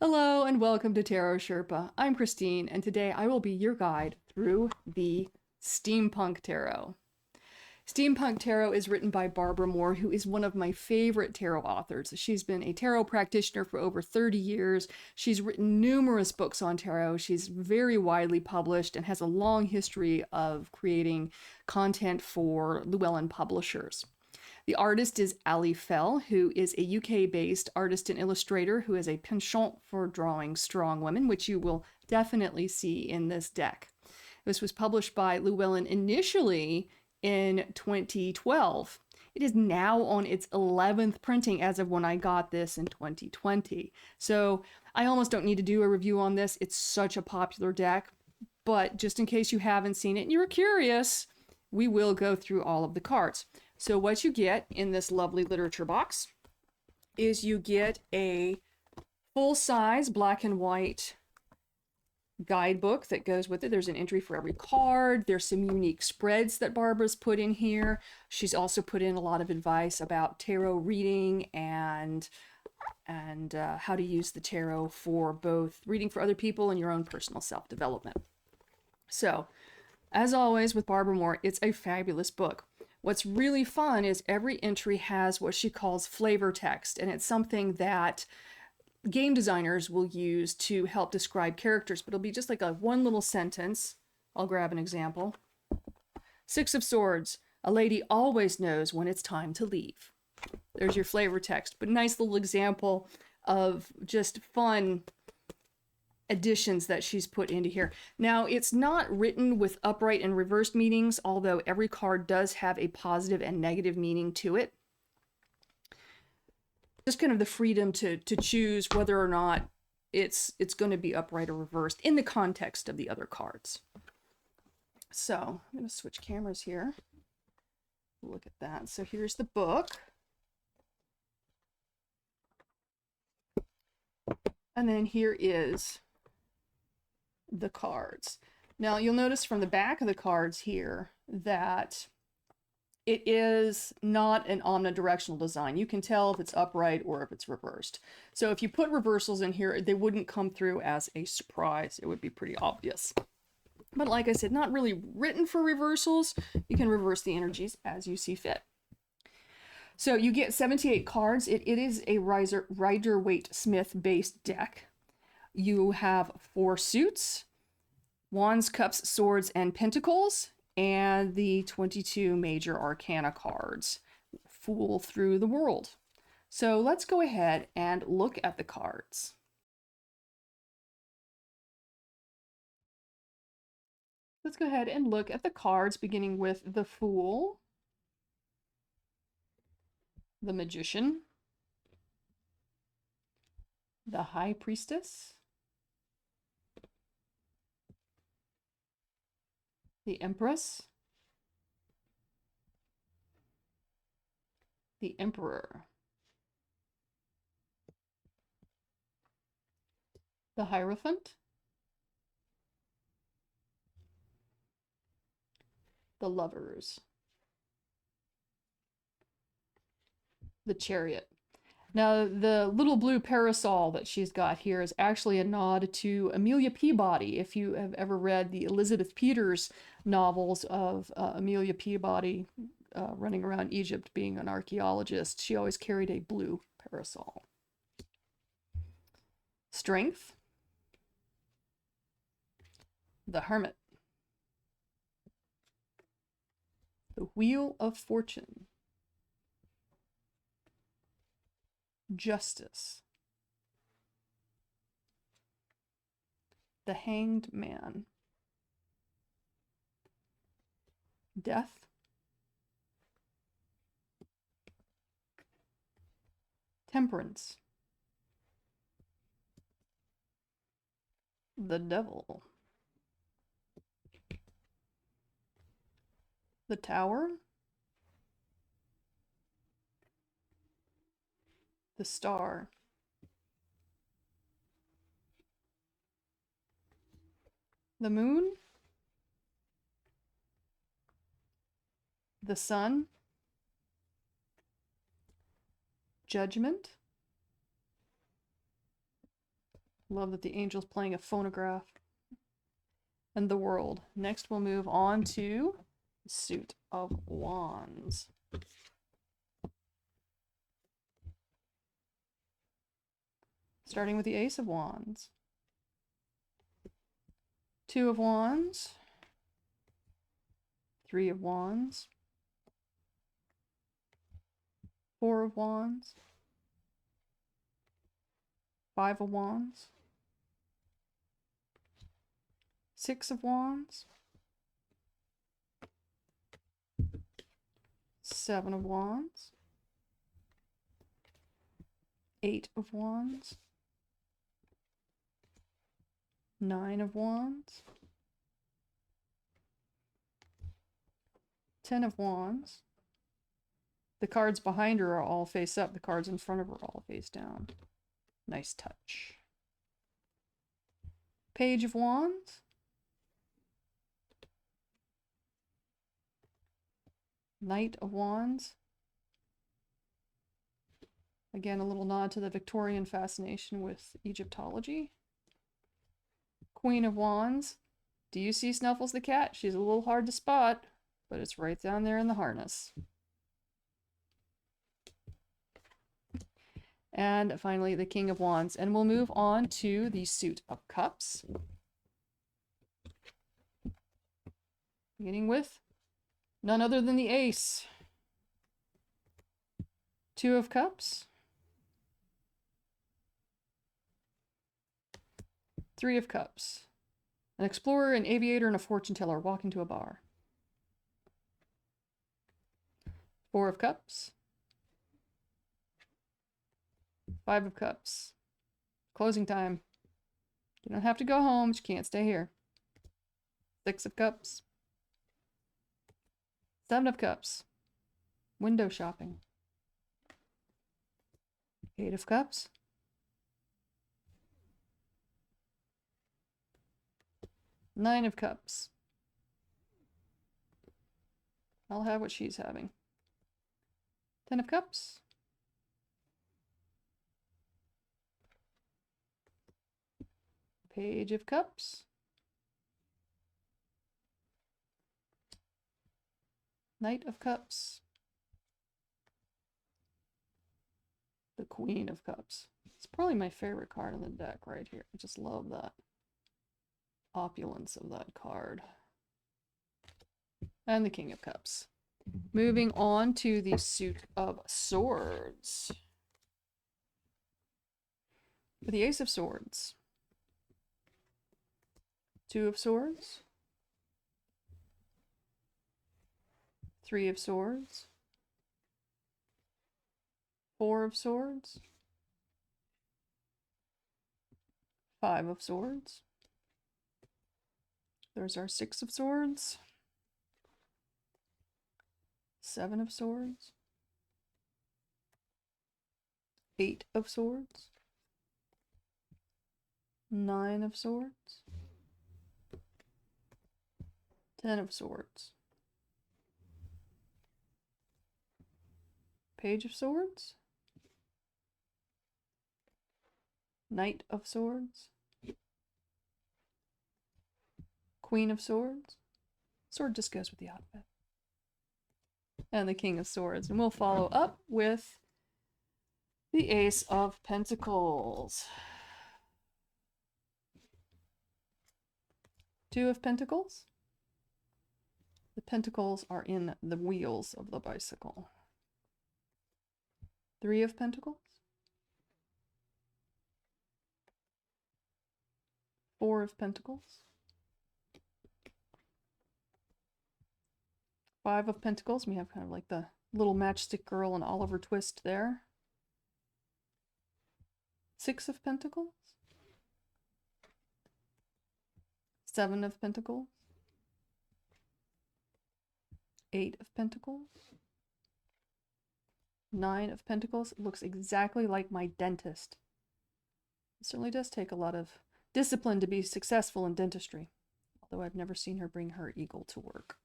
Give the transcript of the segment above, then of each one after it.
Hello and welcome to Tarot Sherpa. I'm Christine, and today I will be your guide through the Steampunk Tarot. Steampunk Tarot is written by Barbara Moore, who is one of my favorite tarot authors. She's been a tarot practitioner for over 30 years. She's written numerous books on tarot. She's very widely published and has a long history of creating content for Llewellyn Publishers. The artist is Aly Fell, who is a UK-based artist and illustrator who has a penchant for drawing strong women, which you will definitely see in this deck. This was published by Llewellyn initially in 2012. It is now on its 11th printing as of when I got this in 2020. So I almost don't need to do a review on this. It's such a popular deck. But just in case you haven't seen it and you're curious, we will go through all of the cards. So what you get in this lovely literature box is you get a full-size black and white guidebook that goes with it. There's an entry for every card. There's some unique spreads that Barbara's put in here. She's also put in a lot of advice about tarot reading and how to use the tarot for both reading for other people and your own personal self-development. So, as always with Barbara Moore, it's a fabulous book. What's really fun is every entry has what she calls flavor text, and it's something that game designers will use to help describe characters, but it'll be just like a one little sentence. I'll grab an example. Six of Swords. A lady always knows when it's time to leave. There's your flavor text, but nice little example of just fun additions that she's put into here. Now, it's not written with upright and reversed meanings, although every card does have a positive and negative meaning to it. Just kind of the freedom to choose whether or not it's going to be upright or reversed in the context of the other cards. So I'm going to switch cameras here. Look at that. So here's the book. And then here is the cards. Now you'll notice from the back of the cards here that it is not an omnidirectional design. You can tell if it's upright or if it's reversed. So if you put reversals in here, they wouldn't come through as a surprise. It would be pretty obvious. But like I said, not really written for reversals. You can reverse the energies as you see fit. So you get 78 cards. It is a Rider-Waite-Smith based deck. You have 4 suits, Wands, Cups, Swords, and Pentacles, and the 22 major arcana cards, Fool Through the World. So let's go ahead and look at the cards. Let's go ahead and look at the cards, beginning with the Fool, the Magician, the High Priestess, the Empress, the Emperor, the Hierophant, the Lovers, the Chariot. Now, the little blue parasol that she's got here is actually a nod to Amelia Peabody. If you have ever read the Elizabeth Peters novels of Amelia Peabody running around Egypt being an archaeologist, she always carried a blue parasol. Strength, the Hermit, the Wheel of Fortune, Justice, the Hanged Man, Death, Temperance, the Devil, the Tower, the Star, the Moon, the Sun, Judgment, Love that the angel's playing a phonograph. And the world. Next we'll move on to the suit of wands. Starting with the Ace of Wands. Two of Wands. Three of Wands. Four of Wands. Five of Wands. Six of Wands. Seven of Wands. Eight of Wands. Nine of Wands. 10 of Wands. The cards behind her are all face up. The cards in front of her are all face down. Nice touch. Page of Wands. Knight of Wands. Again, a little nod to the Victorian fascination with Egyptology. Queen of Wands. Do you see Snuffles the cat? She's a little hard to spot, but it's right down there in the harness. And finally, the King of Wands. And we'll move on to the Suit of Cups. Beginning with none other than the Ace. Two of Cups. Three of Cups. An explorer, an aviator, and a fortune teller walk into a bar. Four of Cups. Five of Cups. Closing time. You don't have to go home, but you can't stay here. Six of Cups. Seven of Cups. Window shopping. Eight of Cups. Nine of Cups. I'll have what she's having. 10 of Cups. Page of Cups. Knight of Cups. The Queen of Cups. It's probably my favorite card in the deck right here. I just love that opulence of that card. And the King of Cups. Moving on to the Suit of Swords. For the Ace of Swords. Two of Swords. Three of Swords. Four of Swords. Five of Swords. There's our Six of Swords. Seven of Swords. Eight of Swords. Nine of Swords. 10 of Swords. Page of Swords. Knight of Swords. Queen of Swords. Sword just goes with the outfit. And the King of Swords. And we'll follow up with the Ace of Pentacles. Two of Pentacles. The pentacles are in the wheels of the bicycle. Three of Pentacles. Four of Pentacles. Five of Pentacles. We have kind of like the little matchstick girl and Oliver Twist there. Six of Pentacles. Seven of Pentacles. Eight of Pentacles. Nine of Pentacles. It looks exactly like my dentist. It certainly does take a lot of discipline to be successful in dentistry, although I've never seen her bring her eagle to work.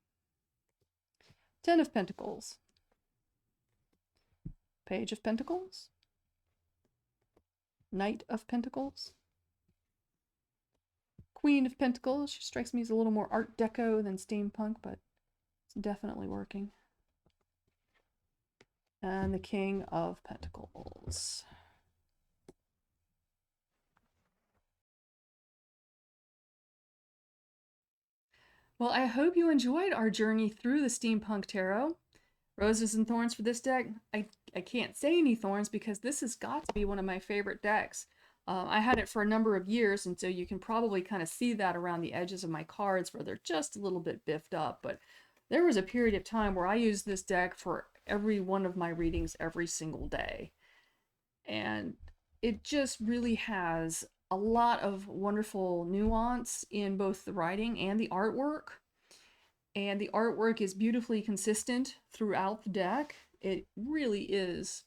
10 of Pentacles. Page of Pentacles. Knight of Pentacles. Queen of Pentacles. She strikes me as a little more Art Deco than steampunk, but it's definitely working. And the King of Pentacles. Well, I hope you enjoyed our journey through the Steampunk Tarot. Roses and thorns for this deck. I can't say any thorns because this has got to be one of my favorite decks. I had it for a number of years, and so you can probably kind of see that around the edges of my cards where they're just a little bit biffed up. But there was a period of time where I used this deck for every one of my readings every single day. And it just really has a lot of wonderful nuance in both the writing and the artwork. And the artwork is beautifully consistent throughout the deck. It really is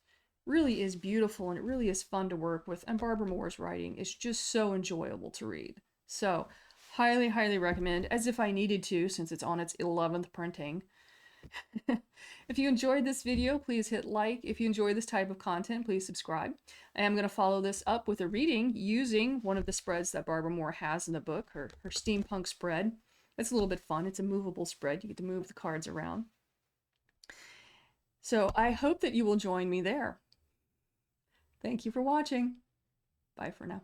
beautiful, and it really is fun to work with. And Barbara Moore's writing is just so enjoyable to read. So highly, highly recommend, as if I needed to, since it's on its 11th printing. If you enjoyed this video, please hit like. If you enjoy this type of content, please subscribe. I am going to follow this up with a reading using one of the spreads that Barbara Moore has in the book, her steampunk spread. It's a little bit fun. It's a movable spread. You get to move the cards around. So I hope that you will join me there. Thank you for watching. Bye for now.